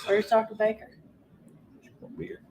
Where's Dr. Baker? Won't be here.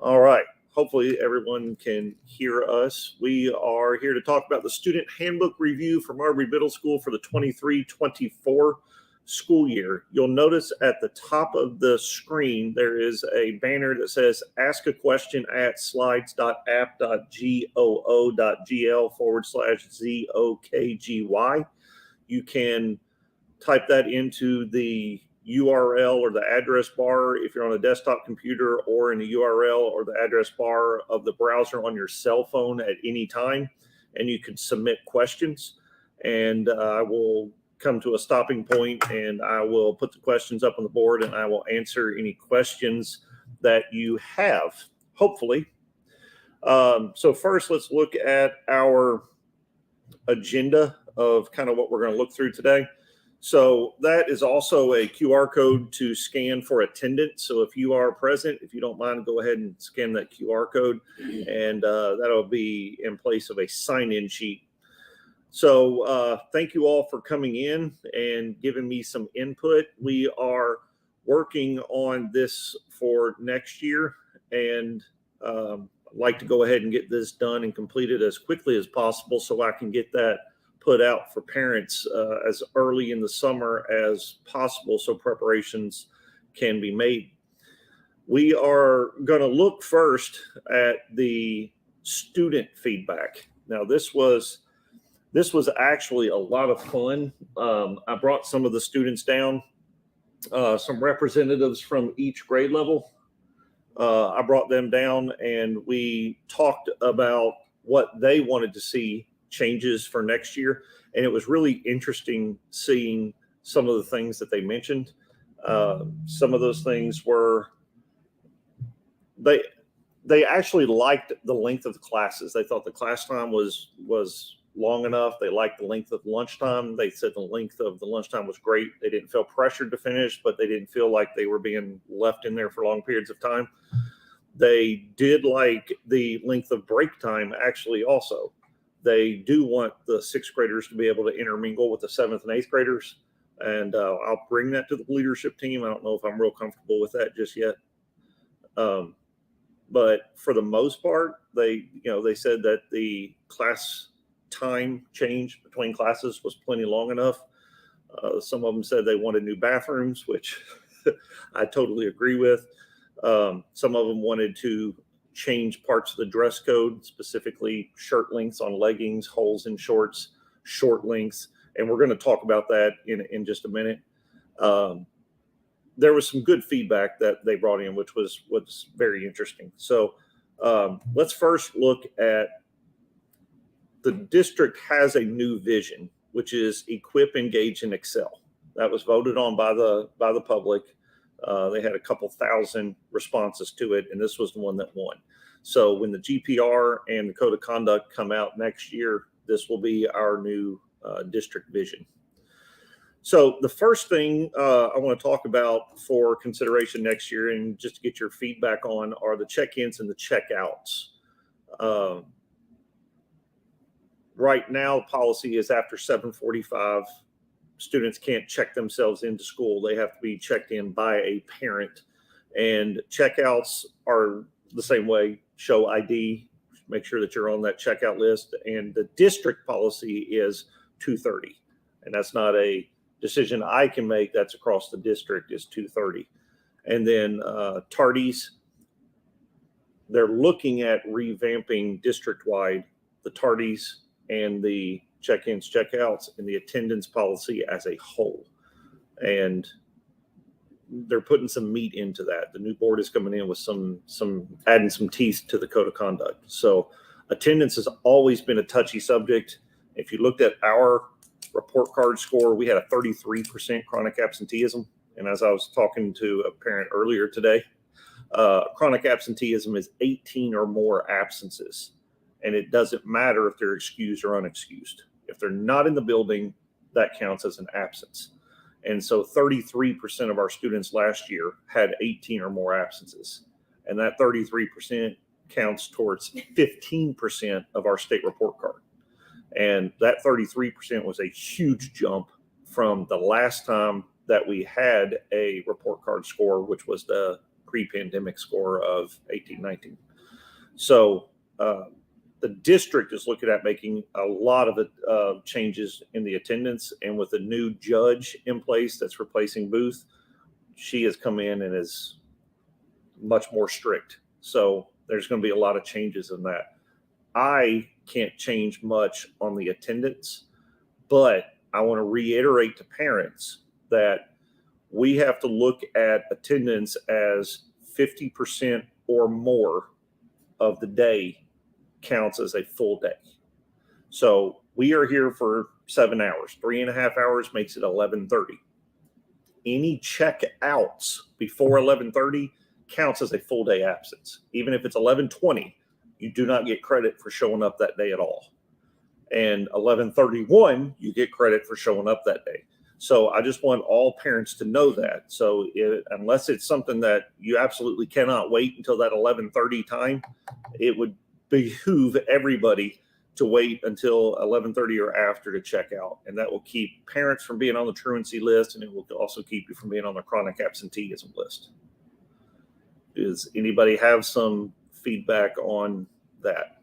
All right. Hopefully everyone can hear us. We are here to talk about the student handbook review for Marbury Middle School for the 23-24 school year. You'll notice at the top of the screen, there is a banner that says ask a question at slides.app.goo.gl/ZOKGY. You can type that into the URL or the address bar if you're on a desktop computer, or in the URL or the address bar of the browser on your cell phone at any time, and you can submit questions, and I will come to a stopping point and I will put the questions up on the board and I will answer any questions that you have, hopefully. So first, let's look at our agenda of kind of what we're going to look through today. So that is also a QR code to scan for attendance. So if you are present, if you don't mind, go ahead and scan that QR code, and that'll be in place of a sign-in sheet. So thank you all for coming in and giving me some input. We are working on this for next year, and I'd like to go ahead and get this done and completed as quickly as possible so I can get that put out for parents as early in the summer as possible so preparations can be made. We are going to look first at the student feedback. Now, this was actually a lot of fun. I brought some of the students down, some representatives from each grade level. I brought them down and we talked about what they wanted to see changes for next year, and it was really interesting seeing some of the things that they mentioned. Some of those things were they actually liked the length of the classes. They thought the class time was long enough. They liked the length of lunchtime. They said the length of the lunchtime was great. They didn't feel pressured to finish, but they didn't feel like they were being left in there for long periods of time. They did like the length of break time actually also. They do want the sixth graders to be able to intermingle with the seventh and eighth graders. And I'll bring that to the leadership team. I don't know if I'm real comfortable with that just yet. But for the most part, they said that the class time change between classes was plenty long enough. Some of them said they wanted new bathrooms, which I totally agree with. Some of them wanted to change parts of the dress code, specifically shirt lengths on leggings, holes in shorts, short lengths. And we're going to talk about that in just a minute. There was some good feedback that they brought in, which was very interesting. So let's first look at the district has a new vision, which is equip, engage, and excel. That was voted on by the public. They had a couple thousand responses to it, and this was the one that won. So when the GPR and the Code of Conduct come out next year, this will be our new district vision. So the first thing I want to talk about for consideration next year, and just to get your feedback on, are the check-ins and the check-outs. Right now, policy is after 7:45. Students can't check themselves into school. They have to be checked in by a parent. And checkouts are the same way. Show ID, make sure that you're on that checkout list. And the district policy is 2:30. And that's not a decision I can make. That's across the district, is 2:30. And then tardies, they're looking at revamping district-wide the tardies and the check-ins, check-outs, and the attendance policy as a whole. And they're putting some meat into that. The new board is coming in with some adding some teeth to the Code of Conduct. So attendance has always been a touchy subject. If you looked at our report card score, we had a 33% chronic absenteeism. And as I was talking to a parent earlier today, chronic absenteeism is 18 or more absences. And it doesn't matter if they're excused or unexcused. If they're not in the building, that counts as an absence. And so 33% of our students last year had 18 or more absences. And that 33% counts towards 15% of our state report card. And that 33% was a huge jump from the last time that we had a report card score, which was the pre-pandemic score of 18, 19. So the district is looking at making a lot of changes in the attendance, and with a new judge in place that's replacing Booth, she has come in and is much more strict. So there's going to be a lot of changes in that. I can't change much on the attendance, but I want to reiterate to parents that we have to look at attendance as 50% or more of the day counts as a full day. So we are here for 7 hours. 3.5 hours makes it 11:30. Any check-outs before 11:30 counts as a full day absence. Even if it's 11:20, you do not get credit for showing up that day at all. And 11:31, you get credit for showing up that day. So I just want all parents to know that. So unless it's something that you absolutely cannot wait until that 11:30 time, it would behoove everybody to wait until 11:30 or after to check out. And that will keep parents from being on the truancy list, and it will also keep you from being on the chronic absenteeism list. Does anybody have some feedback on that?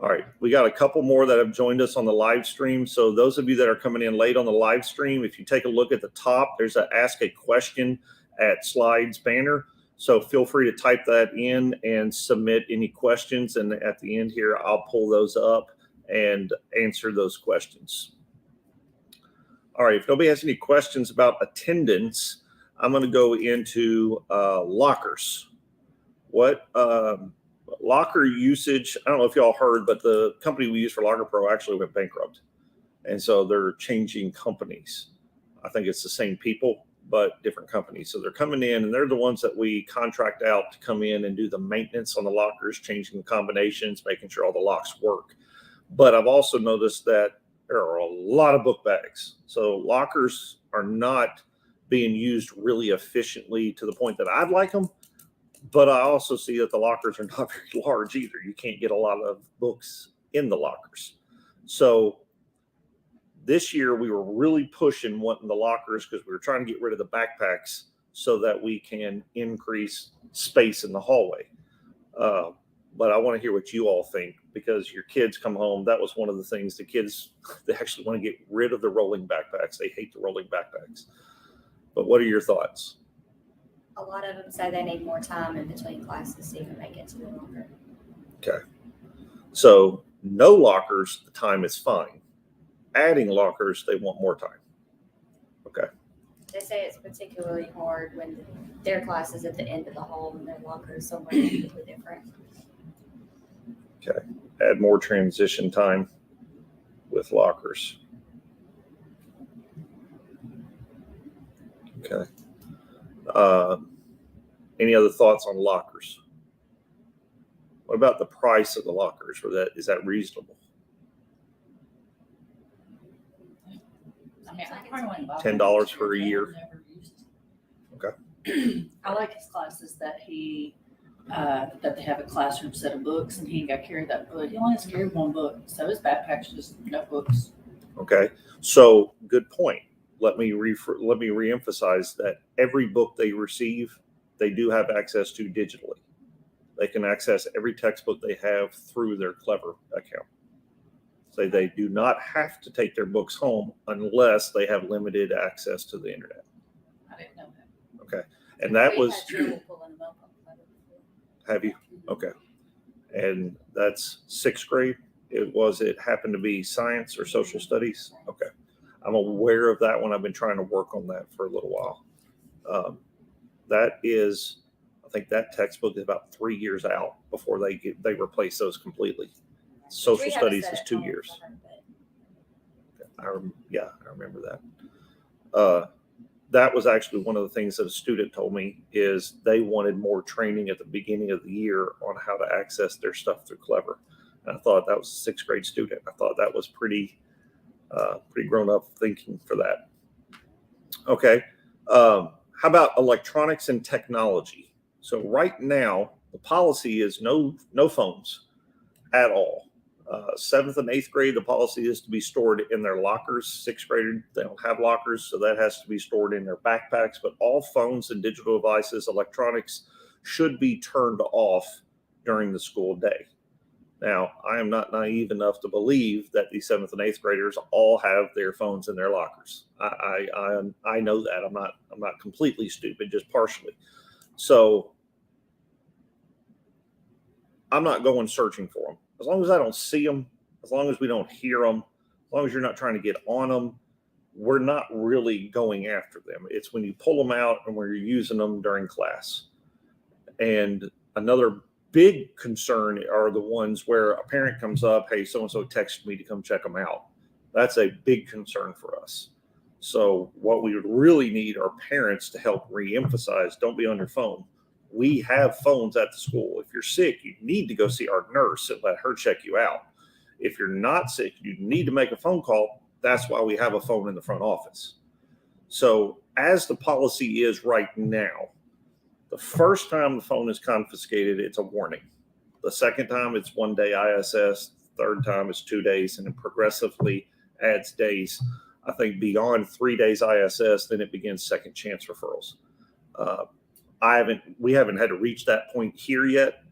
All right, we got a couple more that have joined us on the live stream. So those of you that are coming in late on the live stream, if you take a look at the top, there's an Ask a Question at Slides banner. So feel free to type that in and submit any questions. And at the end here, I'll pull those up and answer those questions. All right, if nobody has any questions about attendance, I'm going to go into lockers. What locker usage, I don't know if y'all heard, but the company we use for Locker Pro actually went bankrupt. And so they're changing companies. I think it's the same people, but different companies. So they're coming in, and they're the ones that we contract out to come in and do the maintenance on the lockers, changing the combinations, making sure all the locks work. But I've also noticed that there are a lot of book bags. So lockers are not being used really efficiently to the point that I'd like them. But I also see that the lockers are not very large either. You can't get a lot of books in the lockers. So this year we were really pushing wanting the lockers because we were trying to get rid of the backpacks so that we can increase space in the hallway. But I want to hear what you all think, because your kids come home. That was one of the things the kids, they actually want to get rid of the rolling backpacks. They hate the rolling backpacks. But what are your thoughts? A lot of them say they need more time in between classes to even make it to the locker. Okay. So no lockers, the time is fine. Adding lockers, they want more time. Okay. They say it's particularly hard when their class is at the end of the hall and their locker is somewhere completely different. Okay. Add more transition time with lockers. Okay. Any other thoughts on lockers? What about the price of the lockers? Is that reasonable? I mean, I probably wouldn't bother. $10 for a year. Okay. I like his classes that that they have a classroom set of books, and he ain't got to carry that book. He only has to carry one book, so his backpack's just notebooks. Okay, so good point. Let me reemphasize that every book they receive, they do have access to digitally. They can access every textbook they have through their Clever account. So they do not have to take their books home unless they have limited access to the internet. I didn't know that. Okay, and that was. Had Have you? Okay, and that's 6th grade. It happened to be science or social studies. Okay. I'm aware of that one. I've been trying to work on that for a little while. I think that textbook is about 3 years out before they replace those completely. Social studies is 2 years. I remember that. That was actually one of the things that a student told me is they wanted more training at the beginning of the year on how to access their stuff through Clever. And I thought that was a 6th grade student. I thought that was pretty grown up thinking for that. Okay. How about electronics and technology? So right now the policy is no phones at all. Seventh and eighth grade, the policy is to be stored in their lockers. Sixth grade, they don't have lockers, so that has to be stored in their backpacks. But all phones and digital devices, electronics, should be turned off during the school day. Now, I am not naive enough to believe that the seventh and eighth graders all have their phones in their lockers. I know that. I'm not completely stupid, just partially. So I'm not going searching for them. As long as I don't see them, as long as we don't hear them, as long as you're not trying to get on them, we're not really going after them. It's when you pull them out and when you're using them during class. And another big concern are the ones where a parent comes up, hey, so-and-so texted me to come check them out. That's a big concern for us. So what we would really need are parents to help re-emphasize, don't be on your phone. We have phones at the school. If you're sick, you need to go see our nurse and let her check you out. If you're not sick, you need to make a phone call. That's why we have a phone in the front office. So as the policy is right now, the first time the phone is confiscated, it's a warning. The second time, it's 1 day ISS. Third time, it's 2 days, and it progressively adds days. I think beyond 3 days ISS, then it begins second chance referrals. We haven't had to reach that point here yet,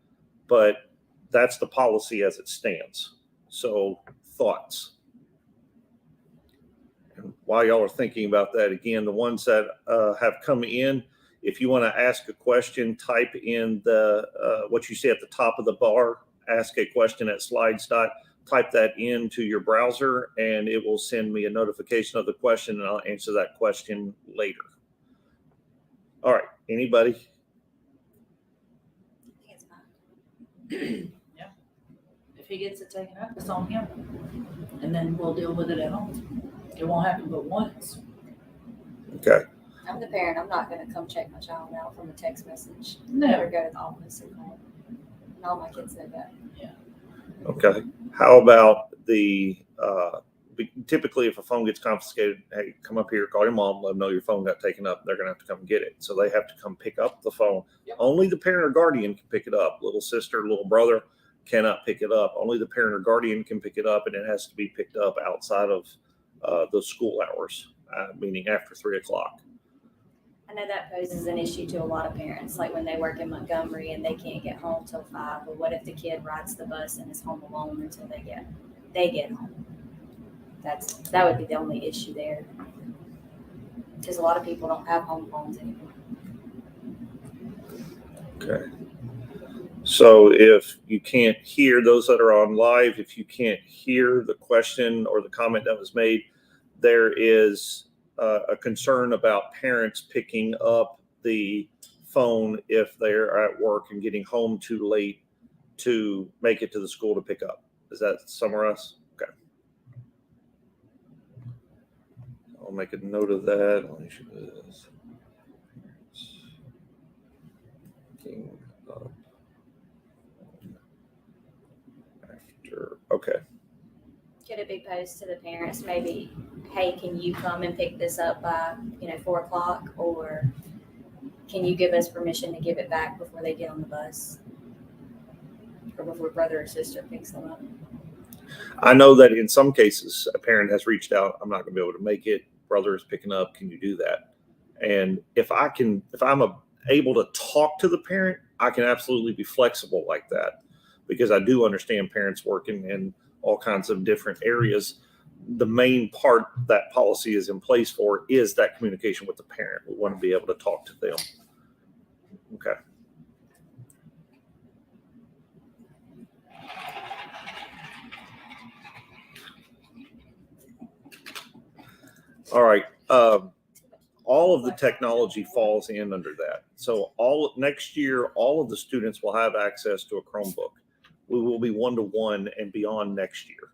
but that's the policy as it stands. So thoughts? And while y'all are thinking about that, again, the ones that have come in, if you want to ask a question, type in the what you see at the top of the bar, ask a question at slides. Type that into your browser, and it will send me a notification of the question, and I'll answer that question later. All right, anybody? It's fine. Yeah. If he gets it taken up, it's on him. And then we'll deal with it at home. It won't happen but once. Okay. I'm the parent. I'm not going to come check my child out from a text message. No. Never go to the office and call. And all my kids know that. Okay. How about typically if a phone gets confiscated, hey, come up here, call your mom, let them know your phone got taken up. They're going to have to come get it. So they have to come pick up the phone. Yep. Only the parent or guardian can pick it up. Little sister, little brother cannot pick it up. Only the parent or guardian can pick it up, and it has to be picked up outside of the school hours, meaning after 3 o'clock. I know that poses an issue to a lot of parents, like when they work in Montgomery and they can't get home till 5. But what if the kid rides the bus and is home alone until they get home? That would be the only issue there, because a lot of people don't have home phones anymore. Okay. So if you can't hear those that are on live, if you can't hear the question or the comment that was made, there is a concern about parents picking up the phone if they're at work and getting home too late to make it to the school to pick up. Does that summarize? Okay. I'll make a note of that. Picking up after. Okay. Could it be posed to the parents, maybe, hey, can you come and pick this up by 4 o'clock, or can you give us permission to give it back before they get on the bus, or before brother or sister picks them up? I know that in some cases a parent has reached out, I'm not going to be able to make it, brother is picking up, can you do that? And if I'm able to talk to the parent, I can absolutely be flexible like that, because I do understand parents working in all kinds of different areas. The main part that policy is in place for is that communication with the parent. We want to be able to talk to them. Okay. All right. All of the technology falls in under that. So next year, all of the students will have access to a Chromebook. We will be 1-to-1 and beyond next year.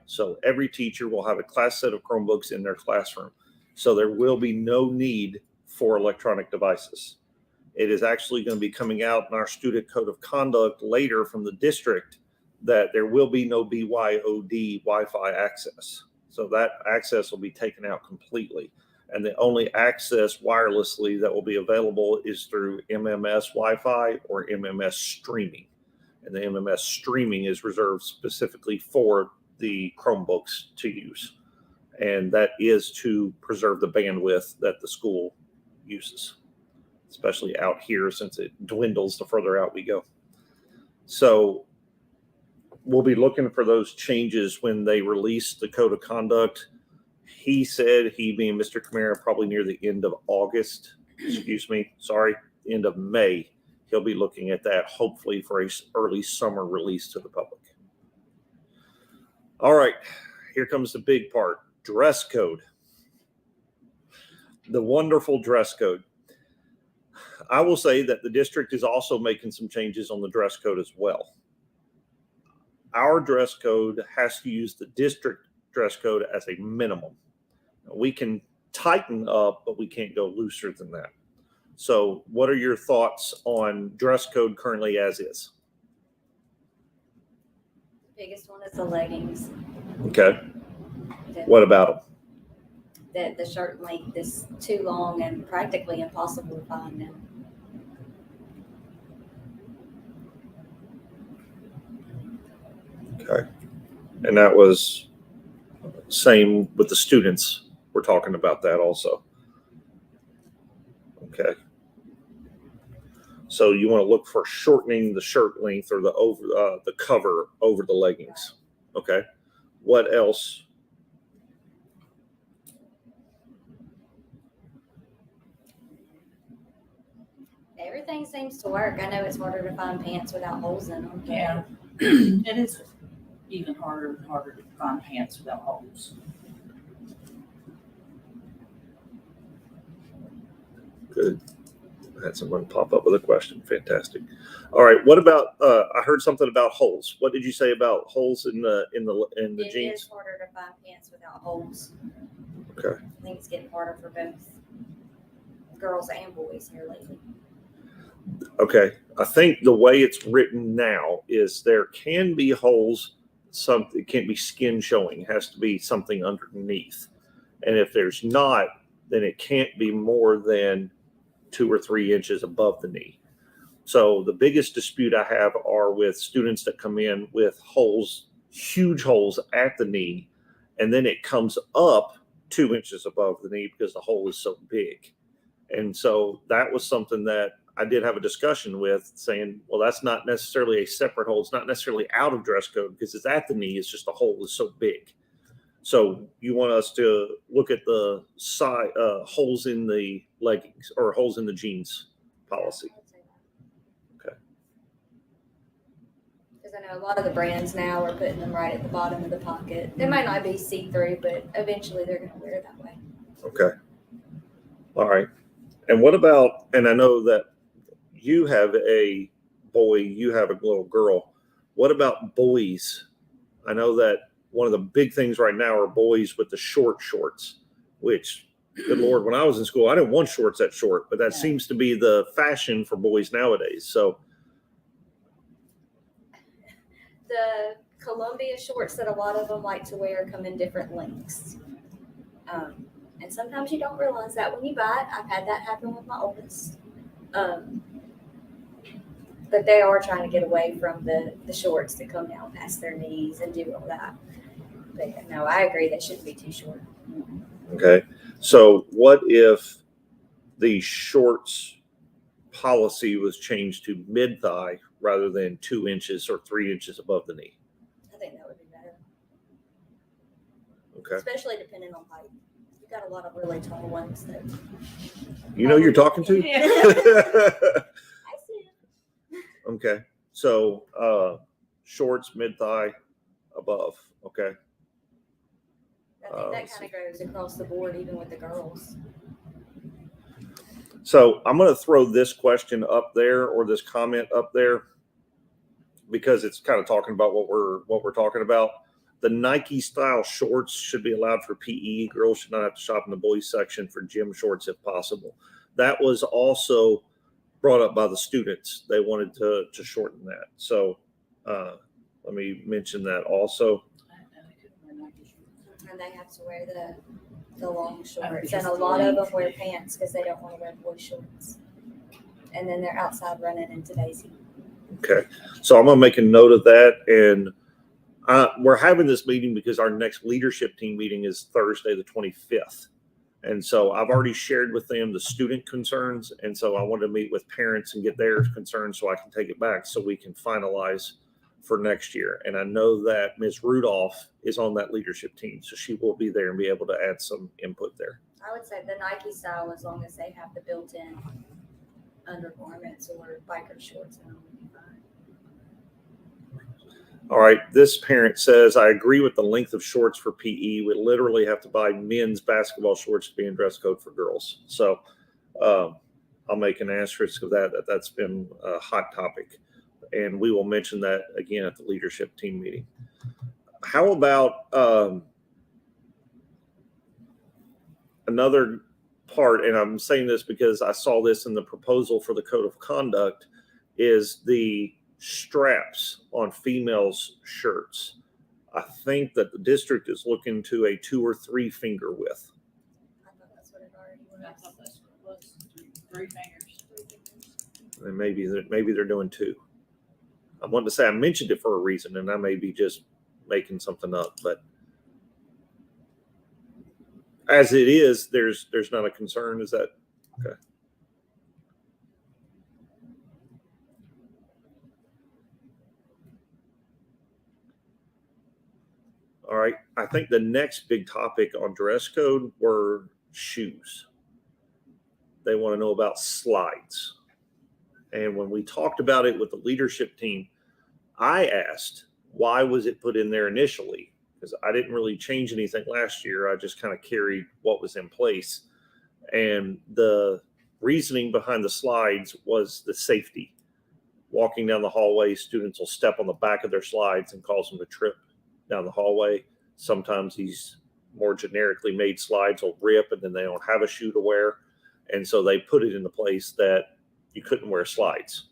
So every teacher will have a class set of Chromebooks in their classroom. So there will be no need for electronic devices. It is actually going to be coming out in our student code of conduct later from the district that there will be no BYOD Wi-Fi access. So that access will be taken out completely. And the only access wirelessly that will be available is through MMS Wi-Fi or MMS streaming. and the MMS streaming is reserved specifically for the Chromebooks to use. And that is to preserve the bandwidth that the school uses, especially out here since it dwindles the further out we go. So we'll be looking for those changes when they release the code of conduct. He said, he being Mr. Camara, probably near the end of August, end of May, he'll be looking at that, hopefully for a early summer release to the public. All right, here comes the big part, dress code. The wonderful dress code. I will say that the district is also making some changes on the dress code as well. Our dress code has to use the district dress code as a minimum. We can tighten up, but we can't go looser than that. So what are your thoughts on dress code currently as is? The biggest one is the leggings. Okay. What about them? That the shirt length is too long and practically impossible to find now. Okay. And that was same with the students. We're talking about that also. Okay. So you want to look for shortening the shirt length or the cover over the leggings. Okay. What else? Everything seems to work. I know it's harder to find pants without holes in them. Yeah, it is even harder and harder to find pants without holes. Good. I had someone pop up with a question. Fantastic. All right. What about? I heard something about holes. What did you say about holes in the It jeans? is harder to find pants without holes. Okay. I think it's getting harder for both girls and boys here lately. Okay. I think the way it's written now is there can be holes. It can't be skin showing. It has to be something underneath. And if there's not, then it can't be more than 2 or 3 inches above the knee. So the biggest dispute I have are with students that come in with holes, huge holes at the knee, and then it comes up 2 inches above the knee because the hole is so big. And so that was something that I did have a discussion with, saying, well, that's not necessarily a separate hole. It's not necessarily out of dress code because it's at the knee. It's just the hole is so big. So you want us to look at the side holes in the leggings or holes in the jeans policy. Okay. Because I know a lot of the brands now are putting them right at the bottom of the pocket. They might not be see-through, but eventually they're going to wear it that way. Okay. All right. And what about, and I know that you have a boy, you have a little girl. What about boys? I know that one of the big things right now are boys with the short shorts, which, good Lord, when I was in school, I didn't want shorts that short, but that seems to be the fashion for boys nowadays. So The Columbia shorts that a lot of them like to wear come in different lengths. And sometimes you don't realize that when you buy it. I've had that happen with my oldest. But they are trying to get away from the shorts that come down past their knees and do all that. But no, I agree they shouldn't be too short. okay. So what if the shorts policy was changed to mid-thigh rather than 2 inches or 3 inches above the knee? I think that would be better. Okay. Especially depending on height. You've got a lot of really tall ones that You know who you're talking to? Yeah. I see it. Okay. So shorts, mid-thigh, above. Okay. I think that kind of goes across the board, even with the girls. So I'm going to throw this question up there or this comment up there because it's kind of talking about what we're talking about. The Nike style shorts should be allowed for PE. Girls should not have to shop in the boys section for gym shorts if possible. That was also brought up by the students. They wanted to shorten that. So let me mention that also. And they have to wear the long shorts. And a lot of them wear pants because they don't want to wear boy shorts. And then they're outside running in today's heat. Okay, so I'm gonna make a note of that, and we're having this meeting because our next leadership team meeting is Thursday, the 25th. And so I've already shared with them the student concerns. And so I want to meet with parents and get their concerns so I can take it back so we can finalize for next year. And I know that Ms. Rudolph is on that leadership team, so she will be there and be able to add some input there. I would say the Nike style, as long as they have the built-in undergarments or biker shorts, and all would be fine. All right, this parent says, I agree with the length of shorts for PE. We literally have to buy men's basketball shorts to be in dress code for girls. So I'll make an asterisk of that. That's been a hot topic. And we will mention that again at the leadership team meeting. How about another part, and I'm saying this because I saw this in the proposal for the code of conduct, is the straps on females' shirts. I think that the district is looking to a 2 or 3 finger width. I thought that's what it already was. I thought that's what it was. 3 fingers. And maybe they're doing 2. I wanted to say I mentioned it for a reason, and I may be just making something up, but as it is, there's not a concern. Is that okay? All right. I think the next big topic on dress code were shoes. They want to know about slides. And when we talked about it with the leadership team, I asked, why was it put in there initially? Because I didn't really change anything last year. I just kind of carried what was in place. And the reasoning behind the slides was the safety. Walking down the hallway, students will step on the back of their slides and cause them to trip down the hallway. Sometimes these more generically made slides will rip and then they don't have a shoe to wear. And so they put it into place that you couldn't wear slides.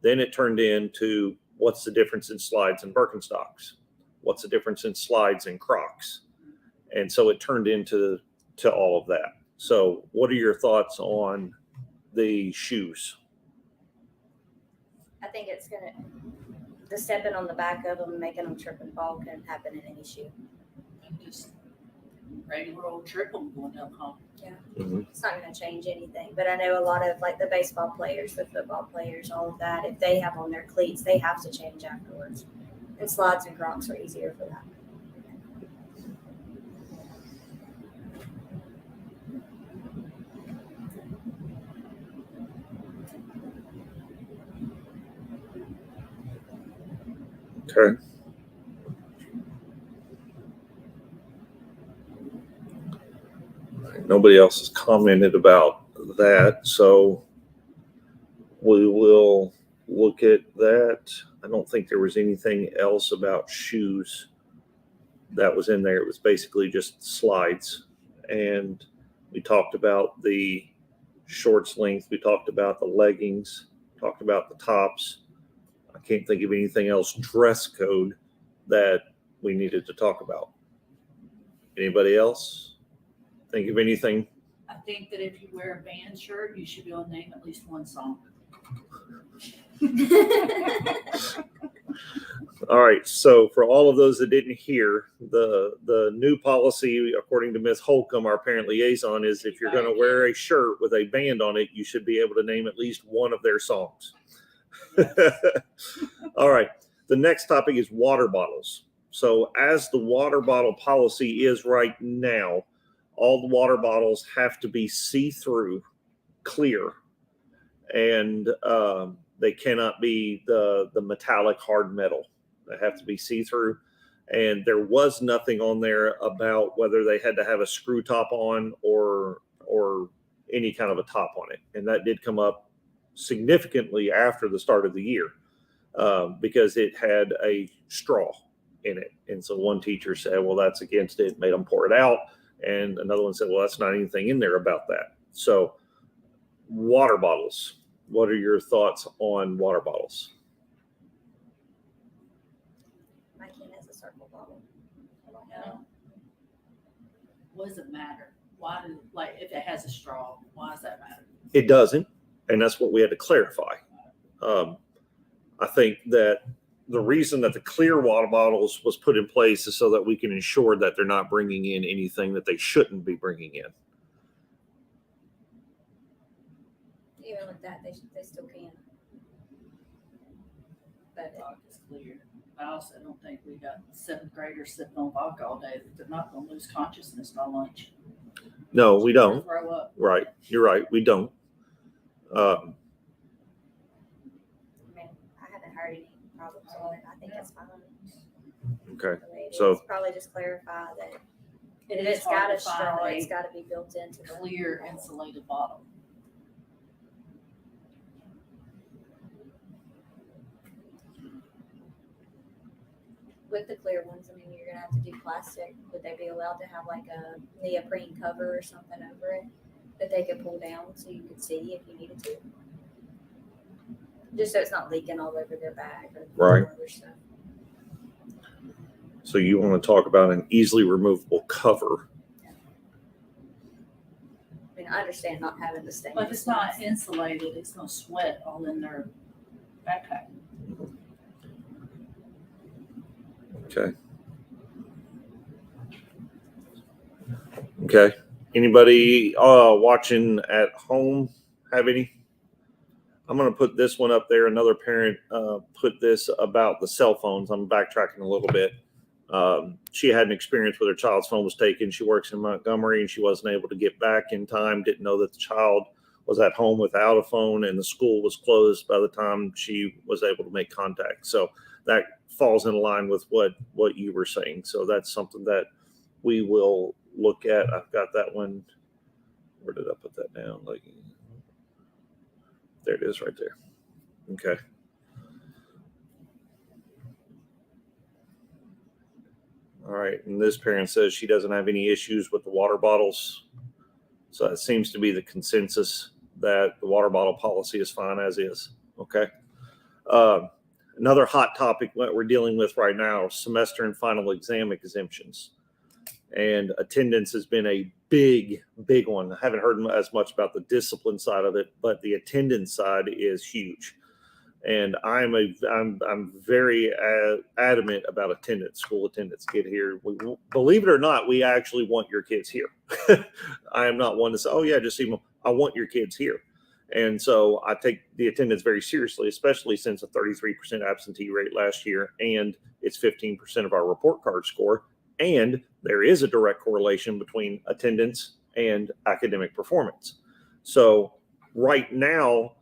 Then it turned into, what's the difference in slides and Birkenstocks? What's the difference in slides and Crocs? And so it turned into all of that. So what are your thoughts on the shoes? I think it's the stepping on the back of them, making them trip and fall can happen in any shoe. And just regular old triple going down the hall. Yeah. Mm-hmm. It's not going to change anything. But I know a lot of like the baseball players, the football players, all of that, if they have on their cleats, they have to change afterwards. And slides and Crocs are easier for that. Okay. Nobody else has commented about that, so we will look at that. I don't think there was anything else about shoes that was in there. It was basically just slides. And we talked about the shorts length. We talked about the leggings, talked about the tops. I can't think of anything else dress code that we needed to talk about. Anybody else think of anything? I think that if you wear a band shirt, you should be able to name at least one song. All right. So for all of those that didn't hear, the new policy, according to Ms. Holcomb, our parent liaison, is if you're going to wear a shirt with a band on it, you should be able to name at least one of their songs. Yes. All right. The next topic is water bottles. So as the water bottle policy is right now, all the water bottles have to be see-through, clear, and they cannot be the metallic hard metal. They have to be see-through. And there was nothing on there about whether they had to have a screw top on or any kind of a top on it. And that did come up significantly after the start of the year because it had a straw in it. And so one teacher said, well, that's against it, made them pour it out. And another one said, well, that's not anything in there about that. So water bottles, what are your thoughts on water bottles? My can has a circle bottle. I don't know. No. What does it matter? Why do, like, if it has a straw, why does that matter? It doesn't. And that's what we had to clarify. I think that the reason that the clear water bottles was put in place is so that we can ensure that they're not bringing in anything that they shouldn't be bringing in. Even with that, they still can. But Vodka is clear. I also don't think we got 7th graders sitting on vodka all day. They're not going to lose consciousness by lunch. No, we don't. Throw up. Right. You're right. We don't. I mean, I haven't heard any problems with it. I think it's fine. Okay. I mean, So- it's probably just clarify that It if is it's got hard a to find straw, a it's got to be built into the clear insulated bottle. With the clear ones, I mean, you're gonna have to do plastic. Would they be allowed to have like a neoprene cover or something over it that they could pull down so you could see if you needed to? Just so it's not leaking all over their bag or Right. other stuff. So you want to talk about an easily removable cover. I mean, I understand not having the stainless. But if it's not insulated, it's going to sweat all in their backpack. Okay. Okay. Anybody watching at home have any? I'm going to put this one up there. Another parent put this about the cell phones. I'm backtracking a little bit. She had an experience where her child's phone was taken. She works in Montgomery and she wasn't able to get back in time. Didn't know that the child was at home without a phone and the school was closed by the time she was able to make contact. So that falls in line with what you were saying. So that's something that we will look at. I've got that one. Where did I put that down? Like, there it is right there. Okay. All right. And this parent says she doesn't have any issues with the water bottles. So it seems to be the consensus that the water bottle policy is fine as is. Okay. Another hot topic that we're dealing with right now, semester and final exam exemptions. And attendance has been a big one. I haven't heard as much about the discipline side of it, but the attendance side is huge. And I'm very adamant about attendance, school attendance. Get here. Believe it or not, we actually want your kids here. I am not one to say, oh yeah, just see them. I want your kids here. And so I take the attendance very seriously, especially since a 33% absentee rate last year, and it's 15% of our report card score. And there is a direct correlation between attendance and academic performance. So right now,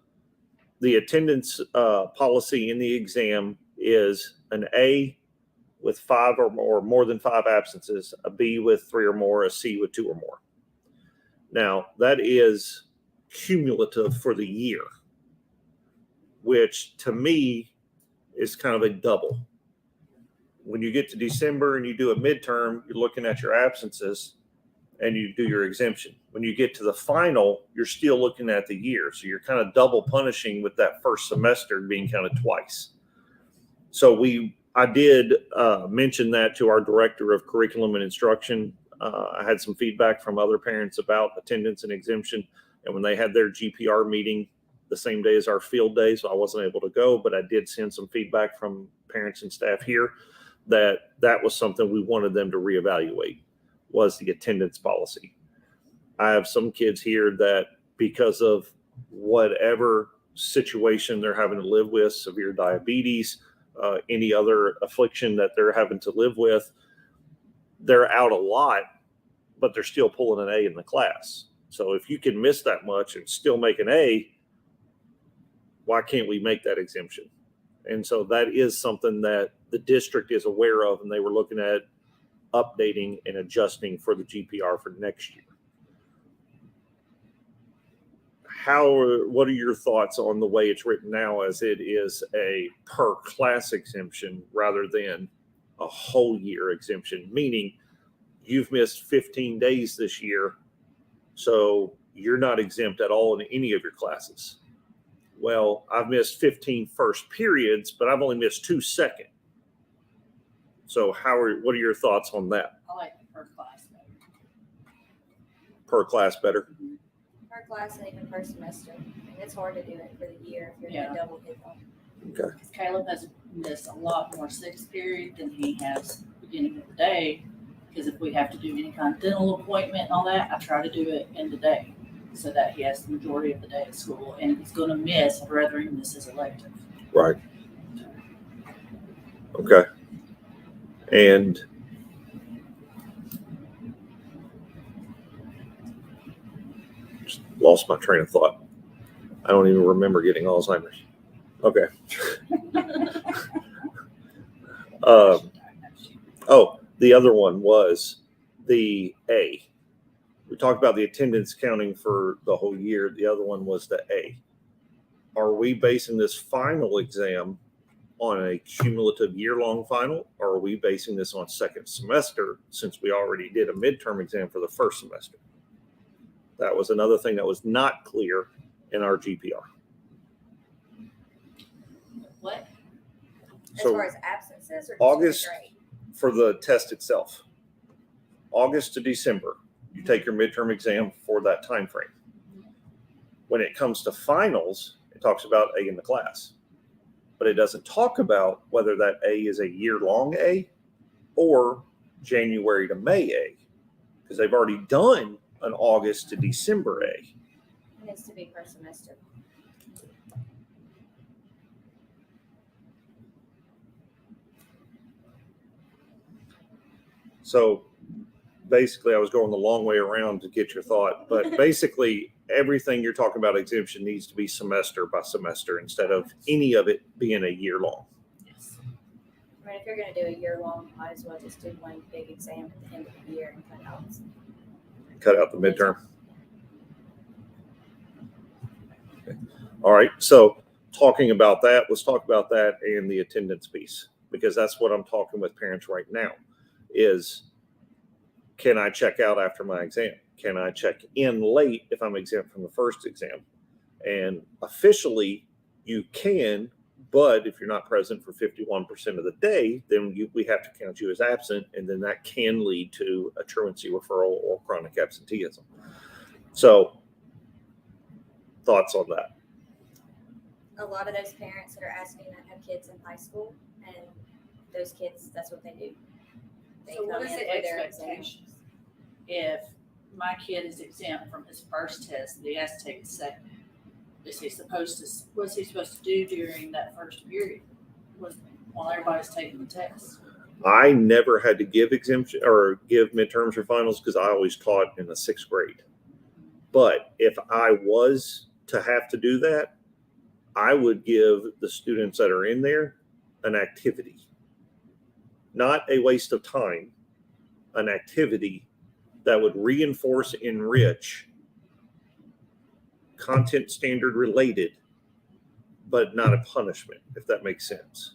the attendance policy in the exam is an A with 5 or more than 5 absences, a B with 3 or more, a C with 2 or more. Now, that is cumulative for the year, which to me is kind of a double. When you get to December and you do a midterm, you're looking at your absences and you do your exemption. When you get to the final, you're still looking at the year. So you're kind of double punishing with that first semester being kind of twice. So I did mention that to our director of curriculum and instruction. I had some feedback from other parents about attendance and exemption. And when they had their GPR meeting the same day as our field day, so I wasn't able to go, but I did send some feedback from parents and staff here that was something we wanted them to reevaluate, was the attendance policy. I have some kids here that, because of whatever situation they're having to live with, severe diabetes, any other affliction that they're having to live with, they're out a lot, but they're still pulling an A in the class. So if you can miss that much and still make an A, why can't we make that exemption? And so that is something that the district is aware of, and they were looking at updating and adjusting for the GPR for next year. What are your thoughts on the way it's written now, as it is a per class exemption rather than a whole year exemption, meaning you've missed 15 days this year, so you're not exempt at all in any of your classes? Well, I've missed 15 first periods, but I've only missed 2 second. So what are your thoughts on that? I like the per class better. Per class better? Per class and even per semester. I mean, it's hard to do it for the year if you're Yeah. going to double hit them. Okay. Because Caleb has missed a lot more sixth period than he has beginning of the day. Because if we have to do any kind of dental appointment and all that, I try to do it in the day so that he has the majority of the day at school. And if he's going to miss, I'd rather he miss his elective. Right. Okay. And just lost my train of thought. I don't even remember getting Alzheimer's. Okay. The other one was the A. We talked about the attendance counting for the whole year. The other one was the A. Are we basing this final exam on a cumulative year-long final, or are we basing this on second semester since we already did a midterm exam for the first semester? That was another thing that was not clear in our GPR. What? As So far as absences or just August- for the grade? for the test itself, August to December, you take your midterm exam for that time frame. When it comes to finals, it talks about A in the class, but it doesn't talk about whether that A is a year-long A or January to May A, because they've already done an August to December A. It needs to be per semester. So basically, I was going the long way around to get your thought, but basically everything you're talking about exemption needs to be semester by semester instead of any of it being a year long. Yes. I mean, if you're going to do a year long, might as well just do one big exam at the end of the year and Cut out the midterm. Okay. All right. So talking about that, let's talk about that and the attendance piece, because that's what I'm talking with parents right now is, can I check out after my exam? Can I check in late if I'm exempt from the first exam? And officially you can, but if you're not present for 51% of the day, then we have to count you as absent. And then that can lead to a truancy referral or chronic absenteeism. So thoughts on that? a lot of those parents that are asking that have kids in high school, and those kids, that's what they do. They So what come is in the for their expectation? If my kid is exempt from his first test, and he has to take a second, what's he supposed to do during that first period while everybody's taking the test? I never had to give exemption or give midterms or finals because I always taught in the 6th grade. But if I was to have to do that, I would give the students that are in there an activity, not a waste of time, an activity that would reinforce, enrich, content standard related, but not a punishment, if that makes sense.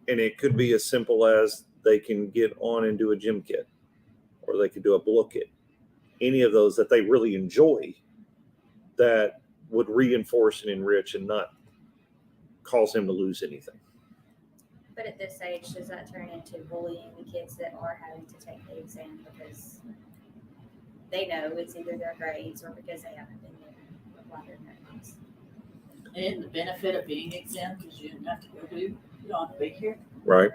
And it could be as simple as they can get on and do a gym kit, or they could do a blow kit. Any of those that they really enjoy that would reinforce and enrich and not cause them to lose anything. But at this age, does that turn into bullying the kids that are having to take the exam because they know it's either their grades or because they haven't been there apply their grades? And the benefit of being exempt is you don't have to go you don't have to be here. Right.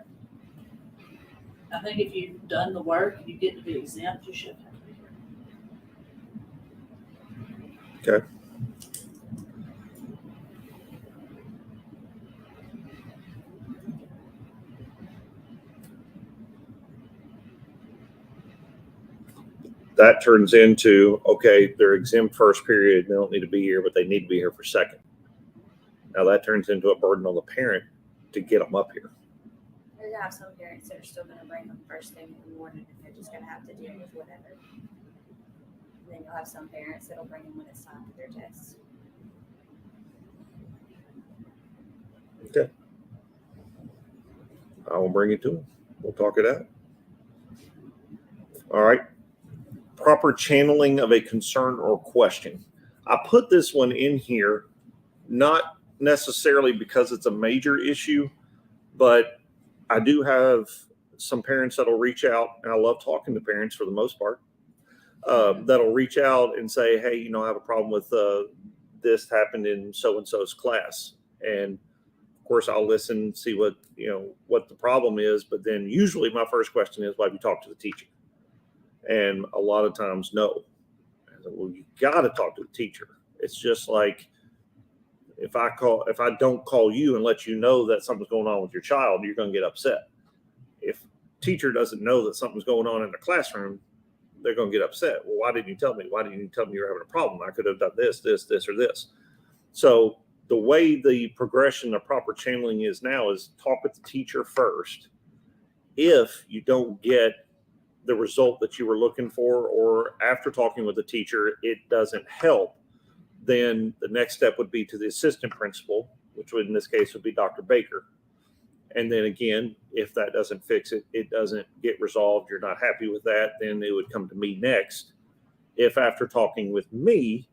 I think if you've done the work and you get to be exempt, you shouldn't have to be here. Okay. That turns into, okay, they're exempt first period, they don't need to be here, but they need to be here for second. Now that turns into a burden on the parent to get them up here. You're gonna have some parents that are still gonna bring them first thing in the morning, and they're just gonna have to deal with whatever. And then you'll have some parents that'll bring them when it's time for their tests. Okay. I will bring it to them. We'll talk it out. All right. Proper channeling of a concern or question. I put this one in here, not necessarily because it's a major issue, but I do have some parents that'll reach out, and I love talking to parents for the most part. that'll reach out and say, hey, I have a problem with this happened in so-and-so's class. And of course I'll listen, see what the problem is. But then usually my first question is, why have you talked to the teacher? And a lot of times, no. I said, well, you got to talk to the teacher. It's just like, if I don't call you and let you know that something's going on with your child, you're going to get upset. If teacher doesn't know that something's going on in the classroom, they're going to get upset. Well, why didn't you tell me? Why didn't you tell me you're having a problem? I could have done this, or this. So the way the progression of proper channeling is now is talk with the teacher first. If you don't get the result that you were looking for, or after talking with the teacher, it doesn't help, then the next step would be to the assistant principal, which would in this case would be Dr. Baker. And then again, if that doesn't fix it, it doesn't get resolved, you're not happy with that, then it would come to me next. If after talking with me,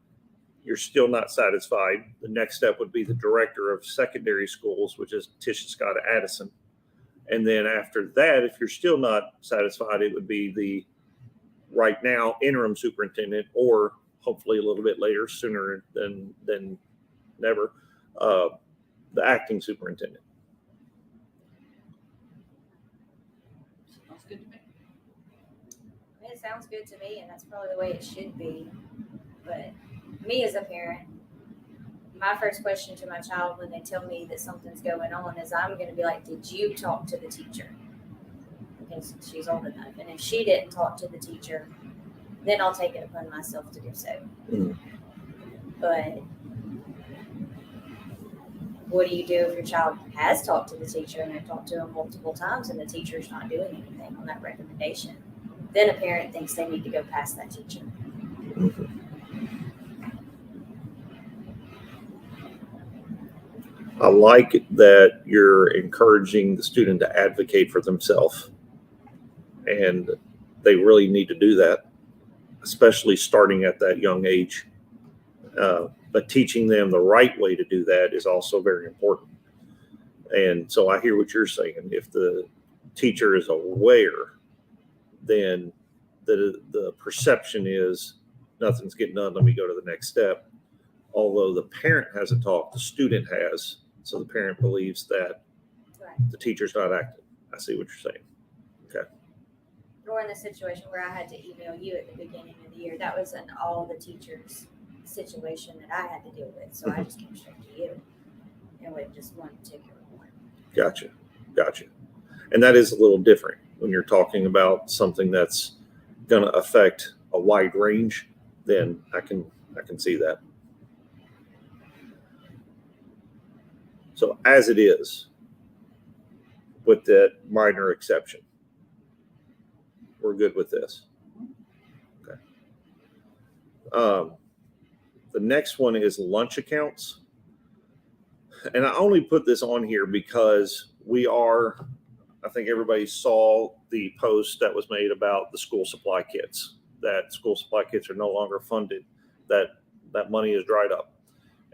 you're still not satisfied, the next step would be the director of secondary schools, which is Tisha Scott Addison. And then after that, if you're still not satisfied, it would be the right now interim superintendent, or hopefully a little bit later, sooner than never, the acting superintendent. Sounds good to me. It sounds good to me, and that's probably the way it should be. But me as a parent, my first question to my child when they tell me that something's going on is I'm going to be like, did you talk to the teacher? Because she's old enough. And if she didn't talk to the teacher, then I'll take it upon myself to do so. Mm-hmm. But what do you do if your child has talked to the teacher and they've talked to him multiple times and the teacher's not doing anything on that recommendation? Then a parent thinks they need to go past that teacher. Mm-hmm. I like that you're encouraging the student to advocate for themselves. And they really need to do that, especially starting at that young age. But teaching them the right way to do that is also very important. And so I hear what you're saying. If the teacher is aware, then the perception is nothing's getting done, let me go to the next step. Although the parent hasn't talked, the student has. So the parent believes that the teacher's not acting. I see what you're saying. Okay. Or in the situation where I had to email you at the beginning of the year, that was an all the teachers situation that I had to deal with. So I just came straight to you and with just one particular one. Gotcha. And that is a little different when you're talking about something that's going to affect a wide range. Then I can see that. So as it is, with that minor exception, we're good with this. Okay. The next one is lunch accounts. And I only put this on here because I think everybody saw the post that was made about the school supply kits, that school supply kits are no longer funded, that money is dried up.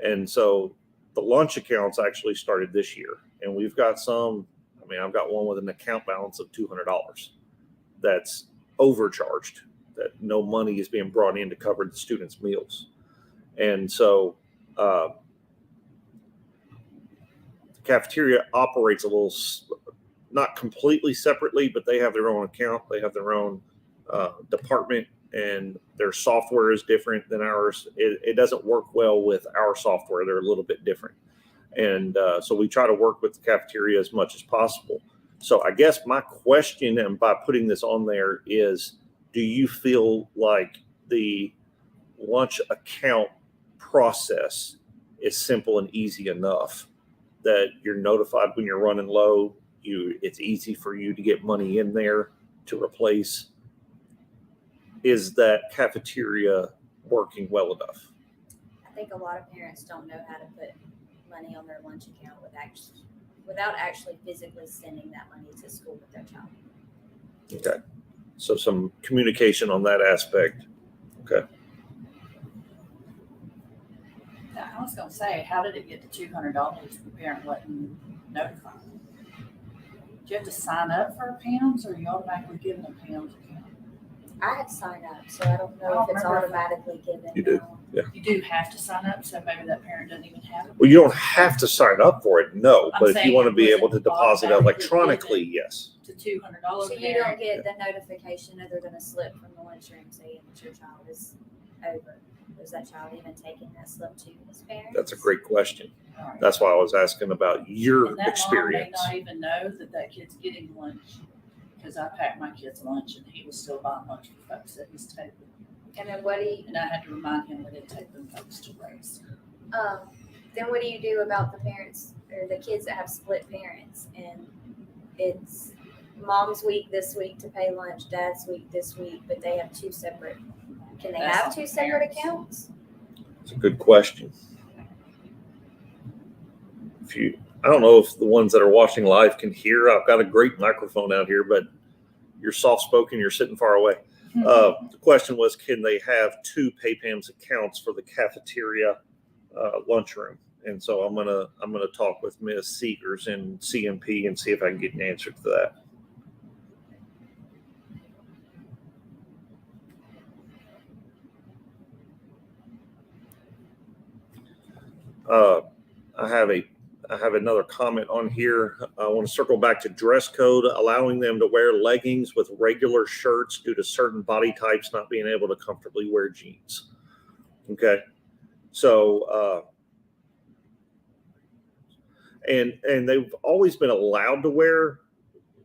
And so the lunch accounts actually started this year. And we've got I've got one with an account balance of $200 that's overcharged, that no money is being brought in to cover the students' meals. And so the cafeteria operates a little, not completely separately, but they have their own account. They have their own department, and their software is different than ours. It doesn't work well with our software. They're a little bit different. And so we try to work with the cafeteria as much as possible. So I guess my question, and by putting this on there, is do you feel like the lunch account process is simple and easy enough that you're notified when you're running low? It's easy for you to get money in there to replace. Is that cafeteria working well enough? I think a lot of parents don't know how to put money on their lunch account without actually physically sending that money to school with their child. Okay. So some communication on that aspect. Okay. Now, I was going to say, how did it get to $200 if the parent wasn't notified? Do you have to sign up for a PAMS, or are you automatically given a PAMS account? I had to sign up, so I don't I know don't if it's remember. automatically given. You do. now. You do have to sign up, so maybe that parent doesn't even have it. Well, you don't have to sign up for it, no. I'm But if you saying want to be was able it to deposit automatically electronically, yes. To $200 So you don't get the notification other than a slip from the lunchroom saying that your child is over. Was that child even taking that slip to his parents? That's a great question. Alright. That's why I was asking about your And that experience. mom may not even know that kid's getting lunch, because I packed my kid's lunch and he was still buying lunch for folks at his table. And then what do you, And I had to remind him that it take them folks to race. then what do you do about the parents or the kids that have split parents and it's mom's week this week to pay lunch, dad's week this week, but they have two separate, can they That's have on two the separate parents. accounts? It's a good question. I don't know if the ones that are watching live can hear. I've got a great microphone out here, but you're soft spoken. You're sitting far away. The question was, can they have two PayPam's accounts for the cafeteria lunchroom? And so I'm gonna talk with Ms. Seegers in CMP and see if I can get an answer to that. I have another comment on here. I want to circle back to dress code, allowing them to wear leggings with regular shirts due to certain body types not being able to comfortably wear jeans. Okay, so and they've always been allowed to wear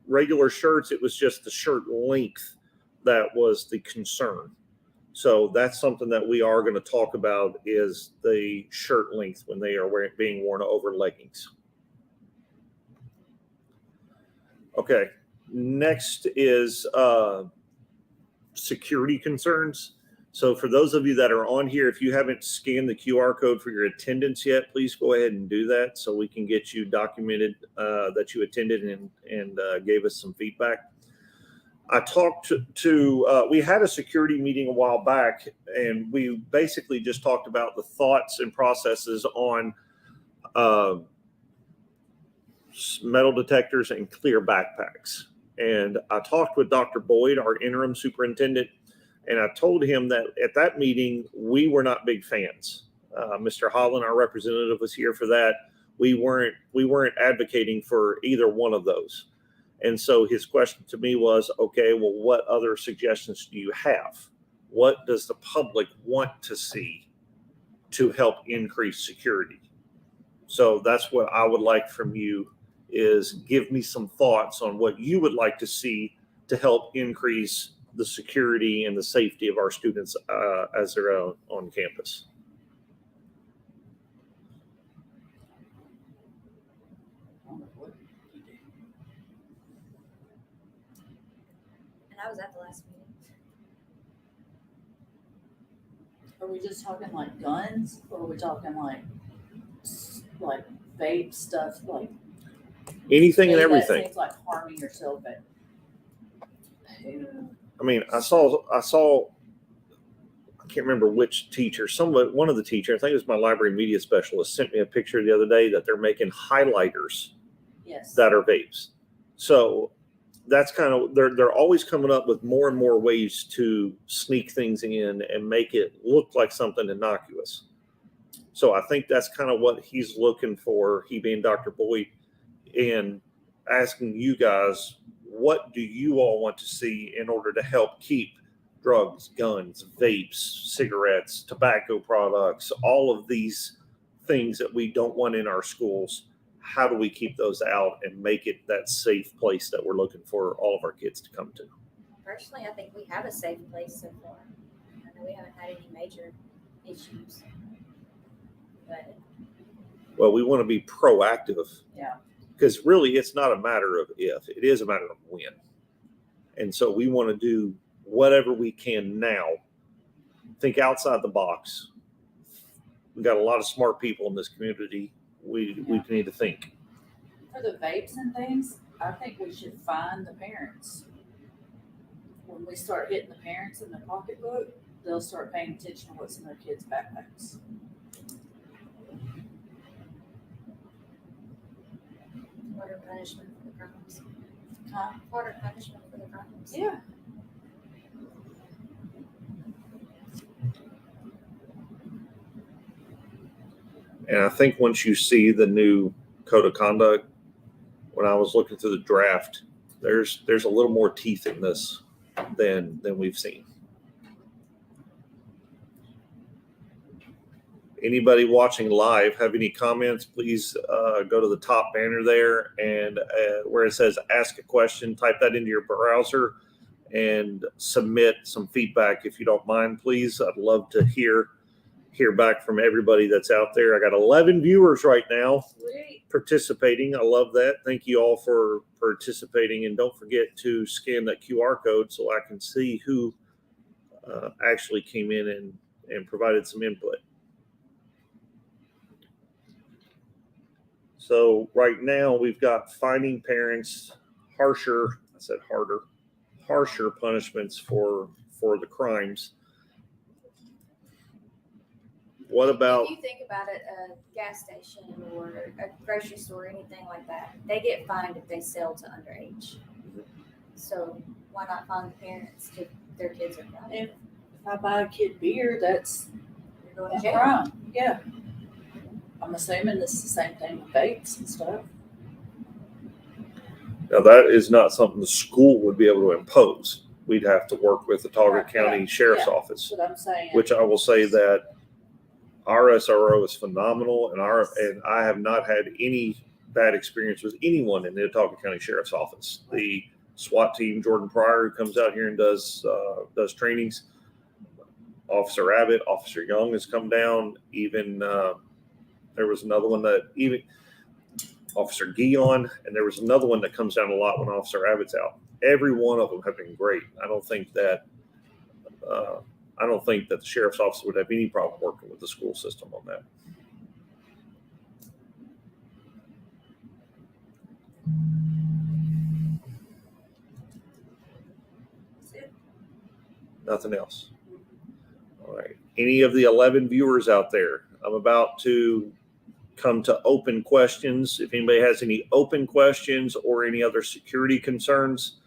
regular shirts. It was just the shirt length that was the concern. So that's something that we are going to talk about is the shirt length when they are being worn over leggings. Okay, next is security concerns. So for those of you that are on here, if you haven't scanned the QR code for your attendance yet, please go ahead and do that so we can get you documented that you attended and gave us some feedback. I talked to we had a security meeting a while back, and we basically just talked about the thoughts and processes on metal detectors and clear backpacks. And I talked with Dr. Boyd, our interim superintendent, and I told him that at that meeting, we were not big fans. Mr. Holland, our representative, was here for that. We weren't advocating for either one of those. And so his question to me was, okay, well, what other suggestions do you have? What does the public want to see to help increase security? So that's what I would like from you is give me some thoughts on what you would like to see to help increase the security and the safety of our students as they're on campus. And I was at the last meeting. Are we just talking like guns, or are we talking like vape stuff, like Anything and that everything. seems like harming yourself? But I mean, I saw. I can't remember which teacher. One of the teachers, I think it was my library media specialist, sent me a picture the other day that they're making highlighters yes, that are vapes. So that's kind of they're always coming up with more and more ways to sneak things in and make it look like something innocuous. So I think that's kind of what he's looking for, he being Dr. Boyd, and asking you guys, what do you all want to see in order to help keep drugs, guns, vapes, cigarettes, tobacco products, all of these things that we don't want in our schools? How do we keep those out and make it that safe place that we're looking for all of our kids to come to? Personally, I think we have a safe place so far. I know we haven't had any major issues. But Well, we want to be proactive. Yeah. Because really, it's not a matter of if, it is a matter of when. And so we want to do whatever we can now. Think outside the box. We've got a lot of smart people in this community. We need to think. For the vapes and things, I think we should find the parents. When we start hitting the parents in the pocketbook, they'll start paying attention to what's in their kids' backpacks. what are punishment for the crimes? Huh? What are punishment for the crimes? Yeah. And I think once you see the new code of conduct, when I was looking through the draft, there's a little more teeth in this than we've seen. Anybody watching live have any comments, please go to the top banner there and where it says ask a question, type that into your browser and submit some feedback if you don't mind, please. I'd love to hear back from everybody that's out there. I got 11 viewers right now participating. I love that. Thank you all for participating, and don't forget to scan that QR code so I can see who actually came in and provided some input. So right now we've got finding parents harsher punishments for the crimes. What about? If you think about it, a gas station or a grocery store, anything like that, they get fined if they sell to underage. So why not fine the parents if their kids are driving? If I buy a kid beer, that's You're going a to jail. crime. Yeah. I'm assuming it's the same thing with vapes and stuff. Now that is not something the school would be able to impose. We'd have to work with the Talbot County Sheriff's Office, That's what I'm saying. which I will say that our SRO is phenomenal, and I have not had any bad experience with anyone in the Talbot County Sheriff's Office. The SWAT team, Jordan Pryor, who comes out here and does trainings. Officer Abbott, Officer Young has come down. Even there was another one that even Officer Guion, and there was another one that comes down a lot when Officer Abbott's out. Every one of them have been great. I don't think that the sheriff's office would have any problem working with the school system on that. Nothing else. All right. Any of the 11 viewers out there? I'm about to come to open questions. If anybody has any open questions or any other security concerns,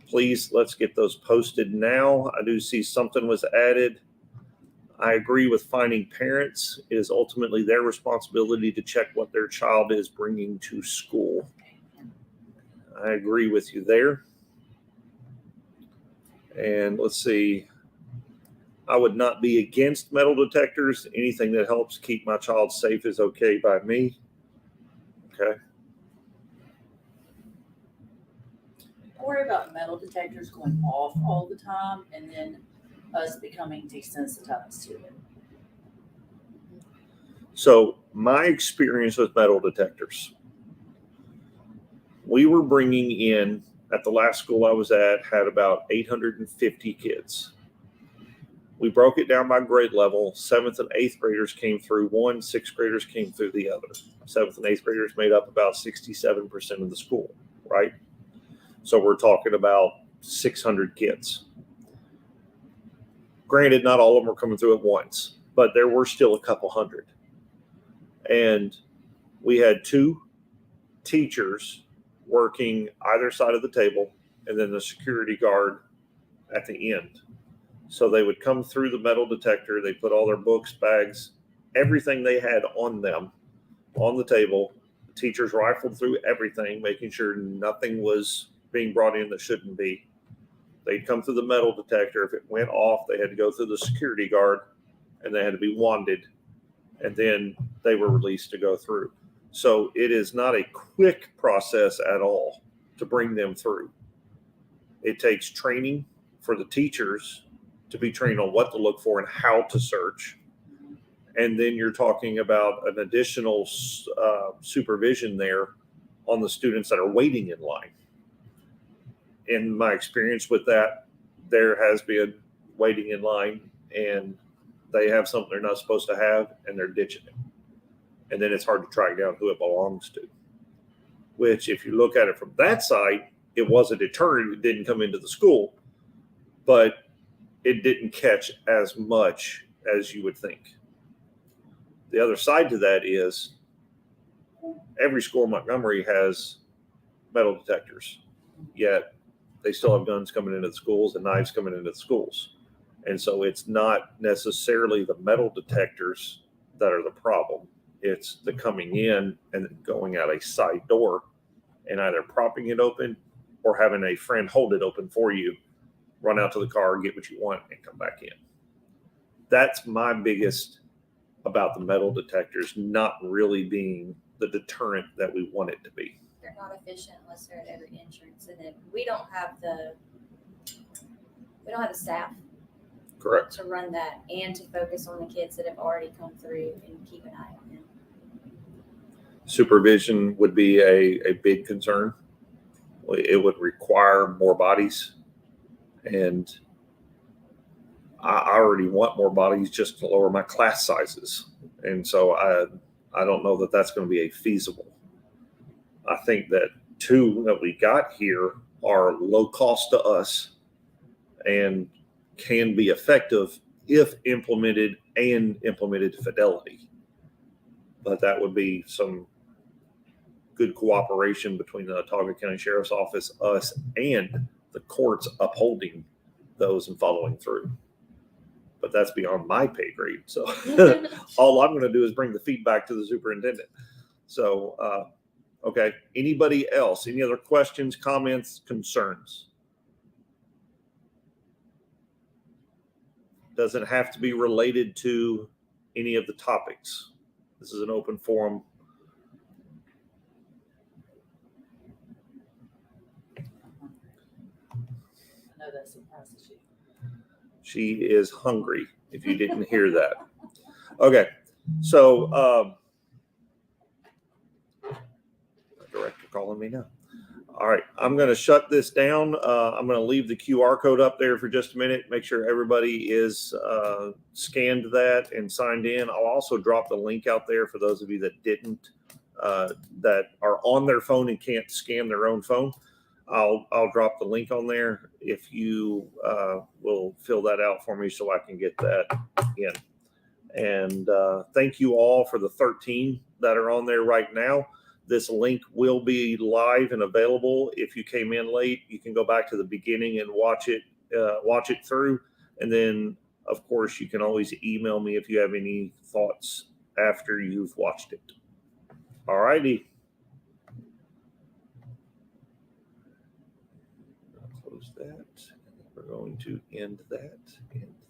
please let's get those posted now. I do see something was added. I agree with finding parents. It is ultimately their responsibility to check what their child is bringing to school. I agree with you there. And let's see. I would not be against metal detectors. Anything that helps keep my child safe is okay by me. Okay. Don't worry about metal detectors going off all the time and then us becoming desensitized to it. So my experience with metal detectors, we were bringing in, at the last school I was at, had about 850 kids. We broke it down by grade level. 7th and 8th graders came through one, 6th graders came through the other. 7th and 8th graders made up about 67% of the school, right? So we're talking about 600 kids. Granted, not all of them were coming through at once, but there were still a couple hundred. And we had 2 teachers working either side of the table and then the security guard at the end. So they would come through the metal detector. They put all their books, bags, everything they had on them on the table. The teachers rifled through everything, making sure nothing was being brought in that shouldn't be. They'd come through the metal detector. If it went off, they had to go through the security guard and they had to be wanded. And then they were released to go through. So it is not a quick process at all to bring them through. It takes training for the teachers to be trained on what to look for and how to search. And then you're talking about an additional supervision there on the students that are waiting in line. In my experience with that, there has been waiting in line and they have something they're not supposed to have and they're ditching it. And then it's hard to track down who it belongs to. Which, if you look at it from that side, it was a deterrent. It didn't come into the school, but it didn't catch as much as you would think. The other side to that is every school in Montgomery has metal detectors, yet they still have guns coming into the schools and knives coming into the schools. And so it's not necessarily the metal detectors that are the problem. It's the coming in and then going out a side door and either propping it open or having a friend hold it open for you, run out to the car, get what you want, and come back in. That's my biggest about the metal detectors not really being the deterrent that we want it to be. They're not efficient unless they're at every entrance, and then we don't have the staff Correct. to run that and to focus on the kids that have already come through and keep an eye on them. Supervision would be a big concern. It would require more bodies, and I already want more bodies just to lower my class sizes. And so I don't know that that's going to be a feasible. I think that 2 that we got here are low cost to us and can be effective if implemented and implemented to fidelity. But that would be some good cooperation between the Autauga County Sheriff's Office, us, and the courts upholding those and following through. But that's beyond my pay grade. So all I'm going to do is bring the feedback to the superintendent. So, okay. Anybody else? Any other questions, comments, concerns? Doesn't have to be related to any of the topics. This is an open forum. I know that surprises you. She is hungry, if you didn't hear that. Okay, so director calling me now. All right, I'm going to shut this down. I'm going to leave the QR code up there for just a minute. Make sure everybody is scanned that and signed in. I'll also drop the link out there for those of you that didn't, that are on their phone and can't scan their own phone. I'll drop the link on there if you will fill that out for me so I can get that in. And thank you all for the 13 that are on there right now. This link will be live and available. If you came in late, you can go back to the beginning and watch it through. And then, of course, you can always email me if you have any thoughts after you've watched it. All righty. Close that. We're going to end that.